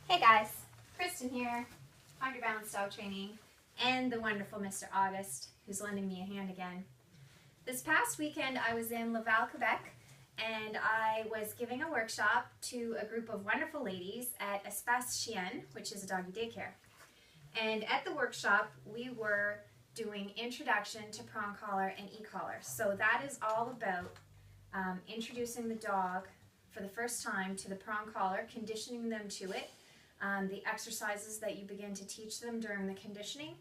Hey guys, Kristen here, Find Your Balance Dog Training, and the wonderful Mr. August, who's lending me a hand again. This past weekend I was in Laval, Quebec, and I was giving a workshop to a group of wonderful ladies at Espace Chien, which is a doggy daycare. And at the workshop we were doing introduction to prong collar and e-collar. So that is all about introducing the dog for the first time to the prong collar, conditioning them to it, the exercises that you begin to teach them during the conditioning,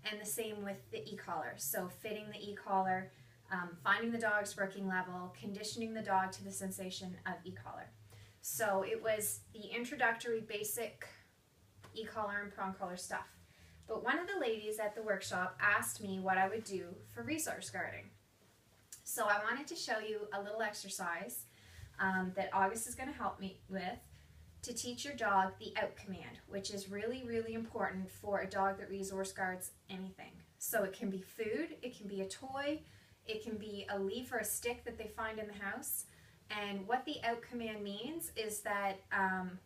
and the same with the e-collar. So fitting the e-collar, finding the dog's working level, conditioning the dog to the sensation of e-collar. So it was the introductory basic e-collar and prong collar stuff. But one of the ladies at the workshop asked me what I would do for resource guarding. So I wanted to show you a little exercise that August is going to help me with to teach your dog the out command, which is really, really important for a dog that resource guards anything. So it can be food, it can be a toy, it can be a leaf or a stick that they find in the house. And what the out command means is that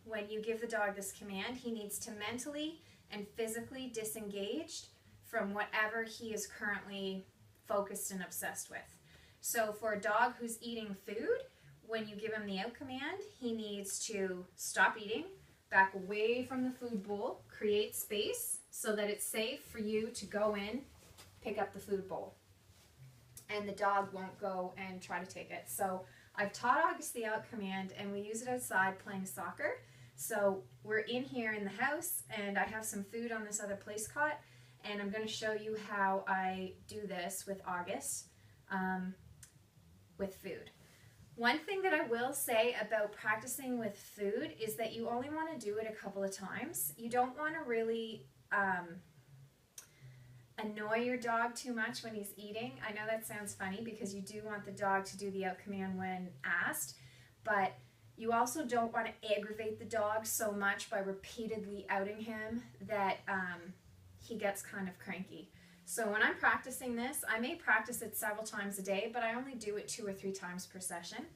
when you give the dog this command, he needs to mentally and physically disengage from whatever he is currently focused and obsessed with. So for a dog who's eating food, when you give him the out command, he needs to stop eating, back away from the food bowl, create space so that it's safe for you to go in, pick up the food bowl. And the dog won't go and try to take it. So I've taught August the out command, and we use it outside playing soccer. So we're in here in the house, and I have some food on this other place cot, and I'm going to show you how I do this with August with food. One thing that I will say about practicing with food is that you only want to do it a couple of times. You don't want to really annoy your dog too much when he's eating. I know that sounds funny because you do want the dog to do the out command when asked, but you also don't want to aggravate the dog so much by repeatedly outing him that he gets kind of cranky. So when I'm practicing this, I may practice it several times a day, but I only do it 2 or 3 times per session.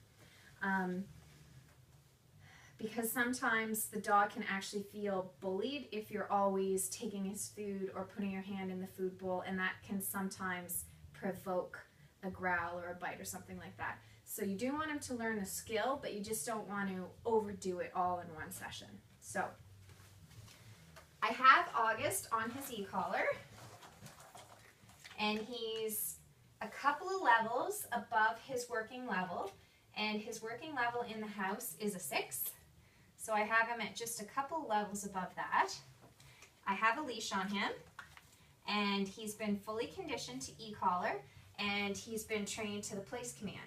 Because sometimes the dog can actually feel bullied if you're always taking his food or putting your hand in the food bowl, and that can sometimes provoke a growl or a bite or something like that. So you do want him to learn the skill, but you just don't want to overdo it all in one session. So I have August on his e-collar, and he's a couple of levels above his working level, and his working level in the house is a 6. So I have him at just a couple levels above that. I have a leash on him, and he's been fully conditioned to e-collar, and he's been trained to the place command.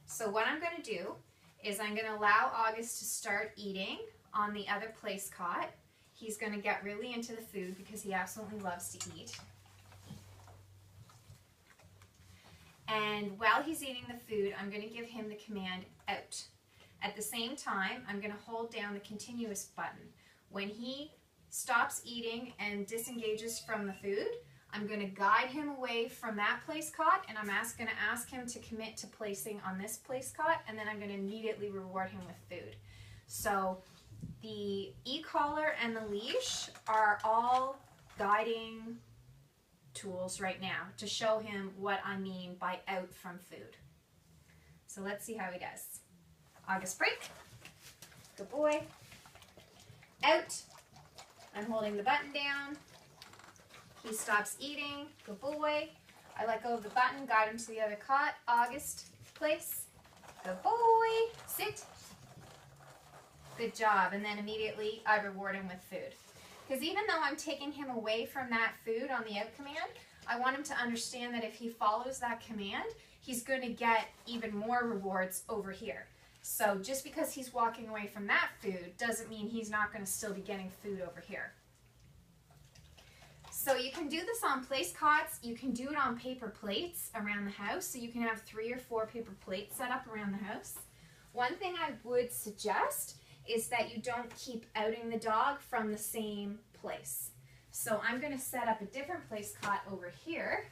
So what I'm going to do is I'm going to allow August to start eating on the other place cot. He's going to get really into the food because he absolutely loves to eat. And while he's eating the food, I'm going to give him the command out. At the same time, I'm going to hold down the continuous button. When he stops eating and disengages from the food, I'm going to guide him away from that place cot, and I'm going to ask him to commit to placing on this place cot, and then I'm going to immediately reward him with food. So the e-collar and the leash are all guiding tools right now to show him what I mean by out from food. So let's see how he does. August, break. Good boy. Out. I'm holding the button down. He stops eating. Good boy. I let go of the button, guide him to the other cot. August, place. Good boy. Sit. Good job. And then immediately I reward him with food. Because even though I'm taking him away from that food on the out command, I want him to understand that if he follows that command, he's going to get even more rewards over here. So just because he's walking away from that food doesn't mean he's not going to still be getting food over here. So you can do this on place cots. You can do it on paper plates around the house. So you can have 3 or 4 paper plates set up around the house. One thing I would suggest is that you don't keep outing the dog from the same place. So I'm going to set up a different place cot over here,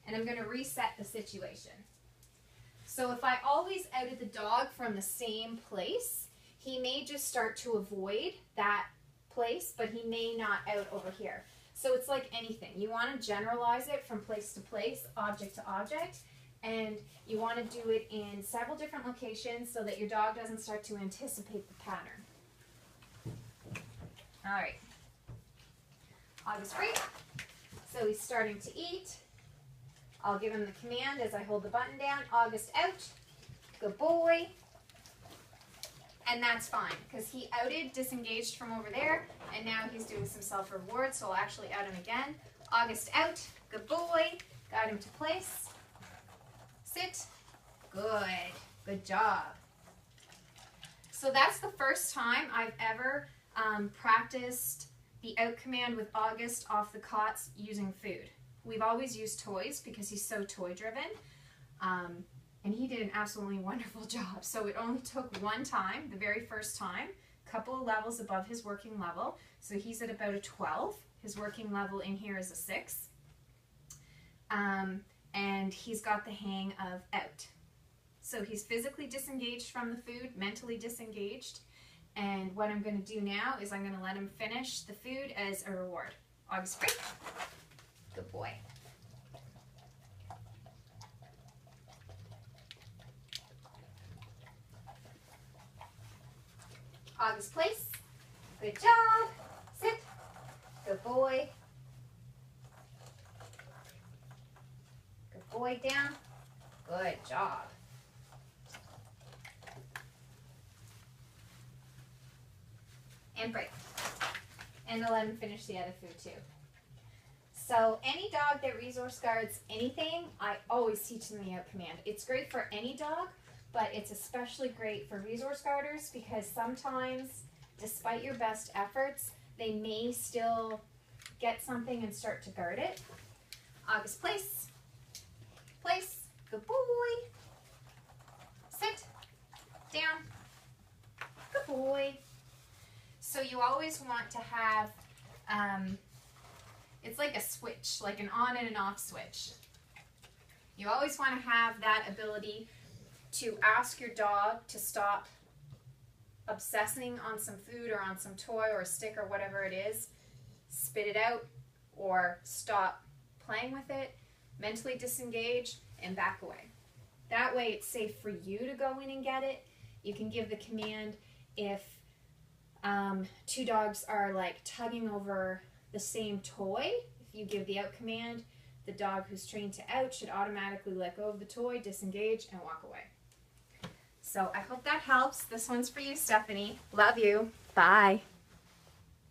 and I'm going to reset the situation. So if I always outed the dog from the same place, he may just start to avoid that place, but he may not out over here. So it's like anything. You want to generalize it from place to place, object to object, and you want to do it in several different locations so that your dog doesn't start to anticipate the pattern. All right. August free. So he's starting to eat. I'll give him the command as I hold the button down. August out. Good boy. And that's fine because he outed, disengaged from over there, and now he's doing some self-reward, so I'll actually out him again. August out. Good boy. Got him to place. Sit. Good. Good job. So that's the first time I've ever practiced the out command with August off the cots using food. We've always used toys because he's so toy driven, and he did an absolutely wonderful job. So it only took one time, the very first time, a couple of levels above his working level. So he's at about a 12. His working level in here is a 6. And he's got the hang of out. So he's physically disengaged from the food, mentally disengaged. And what I'm going to do now is I'm going to let him finish the food as a reward. August free. Good boy. August place. Good job. Sit. Good boy. Good boy down. Good job. And break. And I'll let him finish the other food too. So any dog that resource guards anything, I always teach them the out command. It's great for any dog, but it's especially great for resource guarders because sometimes, despite your best efforts, they may still get something and start to guard it. August place. Place. Good boy. Sit. Down. Good boy. So you always want to have, it's like a switch, like an on and an off switch. You always want to have that ability to ask your dog to stop obsessing on some food or on some toy or a stick or whatever it is, spit it out, or stop playing with it, mentally disengage, and back away. That way it's safe for you to go in and get it. You can give the command if two dogs are like tugging over the same toy. If you give the out command, the dog who's trained to out should automatically let go of the toy, disengage, and walk away. So I hope that helps. This one's for you, Stephanie. Love you. Bye.